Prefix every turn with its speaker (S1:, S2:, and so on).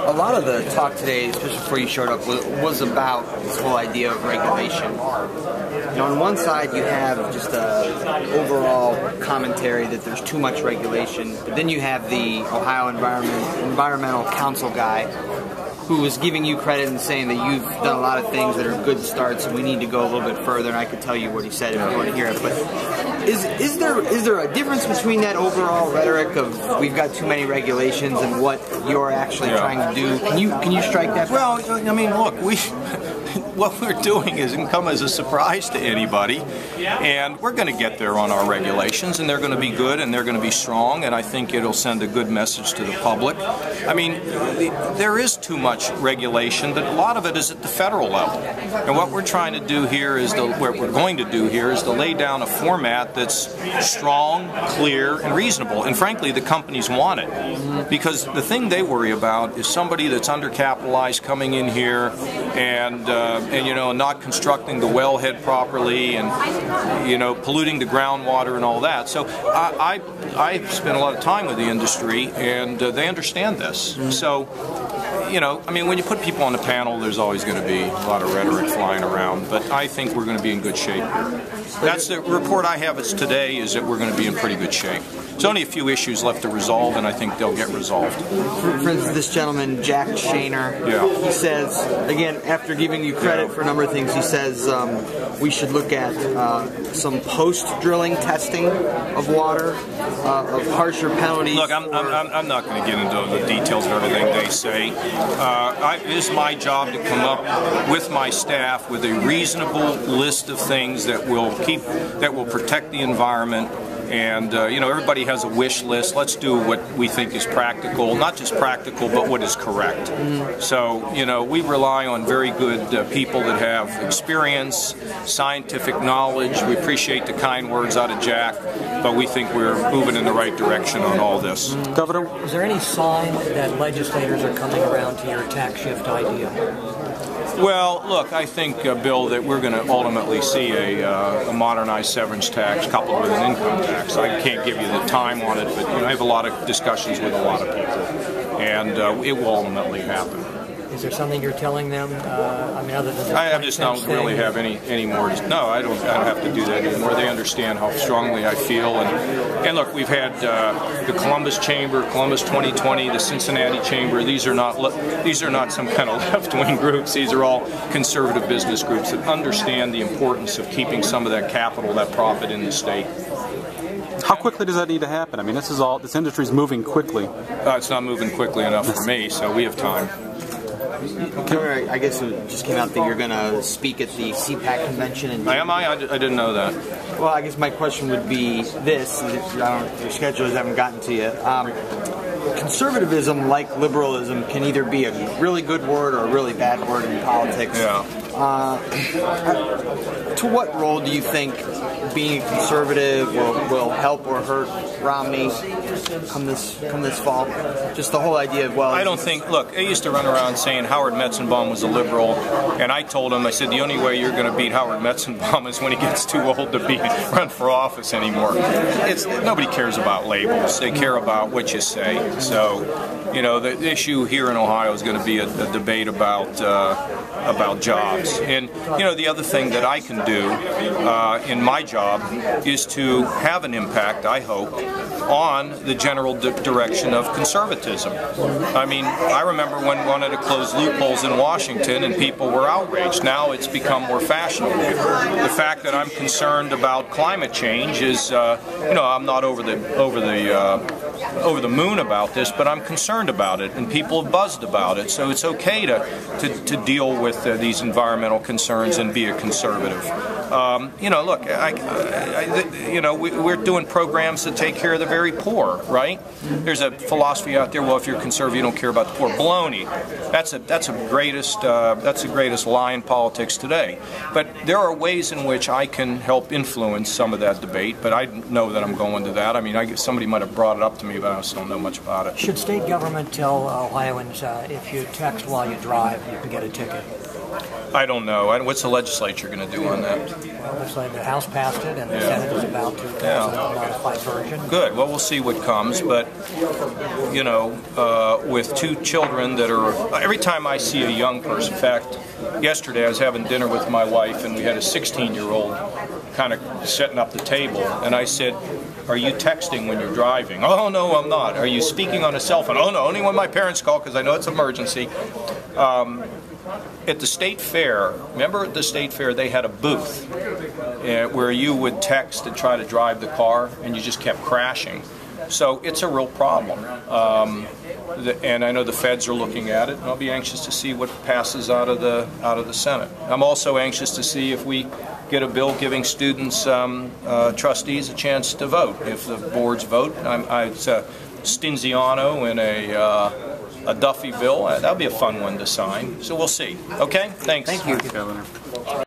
S1: A lot of the talk today, especially before you showed up, was about this whole idea of regulation. You know, on one side you have just a overall commentary that there's too much regulation, but then you have the Ohio Environmental Council guy who was giving you credit and saying that you've done a lot of things that are good starts and we need to go a little bit further, and I could tell you what he said if you want to hear it. But is there a difference between that overall rhetoric of we've got too many regulations and what you're actually trying to do? Can you strike that?
S2: Well, I mean, look, what we're doing isn't come as a surprise to anybody, and we're going to get there on our regulations, and they're going to be good and they're going to be strong, and I think it'll send a good message to the public. I mean, there is too much regulation, but a lot of it is at the federal level, and what we're trying to do here is what we're going to do here is to lay down a format that's strong, clear, and reasonable, and frankly, the companies want it, because the thing they worry about is somebody that's undercapitalized coming in here and you know, not constructing the wellhead properly, and you know, polluting the groundwater and all that. So I spent a lot of time with the industry, and they understand this. So, you know, I mean, when you put people on the panel, there's always going to be a lot of rhetoric flying around, but I think we're going to be in good shape here. That's the report I have as today, is that we're going to be in pretty good shape. There's only a few issues left to resolve, and I think they'll get resolved.
S1: For instance, this gentleman, Jack Shaner, he says, again, after giving you credit for a number of things, he says we should look at some post-drilling testing of water, of harsher penalties.
S2: Look, I'm not going to get into the details of everything they say. It is my job to come up with my staff with a reasonable list of things that will protect the environment. And, you know, everybody has a wish list. Let's do what we think is practical, not just practical, but what is correct. So, you know, we rely on very good people that have experience, scientific knowledge. We appreciate the kind words out of Jack, but we think we're moving in the right direction on all this.
S3: Governor, is there any sign that legislators are coming around to your tax shift idea?
S2: Well, look, I think, Bill, that we're going to ultimately see a modernized severance tax coupled with an income tax. I can't give you the time on it, but you know, I have a lot of discussions with a lot of people, and it will ultimately happen.
S3: Is there something you're telling them? I mean, other than
S2: I just don't really have any more. No, I don't have to do that anymore. They understand how strongly I feel, and look, we've had the Columbus Chamber, Columbus 2020, the Cincinnati Chamber. These are not some kind of left-wing groups. These are all conservative business groups that understand the importance of keeping some of that capital, that profit in the state.
S4: How quickly does that need to happen? I mean, this industry is moving quickly.
S2: It's not moving quickly enough for me, so we have time.
S1: Governor, I guess it just came out that you're going to speak at the CPAC convention. And
S2: I didn't know that.
S1: Well, I guess my question would be this, and your schedulers haven't gotten to you. Conservatism, like liberalism, can either be a really good word or a really bad word in politics.
S2: Yeah.
S1: To what role do you think being a conservative will help or hurt Romney come this fall? Just the whole idea of, well...
S2: I don't think... Look, I used to run around saying Howard Metzenbaum was a liberal, and I told him, I said, the only way you're going to beat Howard Metzenbaum is when he gets too old to run for office anymore. Nobody cares about labels. They care about what you say. So, you know, the issue here in Ohio is going to be a debate about jobs. And, you know, the other thing that I can do in my job is to have an impact, I hope, on the general direction of conservatism. I mean, I remember when we wanted to close loopholes in Washington and people were outraged. Now it's become more fashionable. The fact that I'm concerned about climate change is, you know, I'm not over the moon about this, but I'm concerned about it, and people have buzzed about it. So it's okay to deal with these environmental concerns and be a conservative. You know, look, you know, we're doing programs that take care of the very poor, right? There's a philosophy out there. Well, if you're conservative, you don't care about the poor. Baloney. That's the greatest lie in politics today. But there are ways in which I can help influence some of that debate. But I know that I'm going to that. I mean, somebody might have brought it up to me, but I just don't know much about it.
S3: Should state government tell Ohioans if you text while you drive, you can get a ticket?
S2: I don't know. What's the legislature going to do on that?
S3: Well, looks like the House passed it, and the Senate is about to pass a modified version.
S2: Good. Well, we'll see what comes. But, you know, with two children that are... Every time I see a young person... In fact, yesterday I was having dinner with my wife, and we had a 16-year-old kind of setting up the table. And I said, are you texting when you're driving? Oh, no, I'm not. Are you speaking on a cell phone? Oh, no, only when my parents call because I know it's an emergency. At the state fair, remember at the state fair they had a booth where you would text and try to drive the car and you just kept crashing. So it's a real problem. And I know the feds are looking at it, and I'll be anxious to see what passes out of the Senate. I'm also anxious to see if we get a bill giving students, trustees, a chance to vote. If the boards vote, it's a Stinziano and a Duffy bill. That'll be a fun one to sign. So we'll see. Okay? Thanks.
S1: Thank you.
S4: Governor.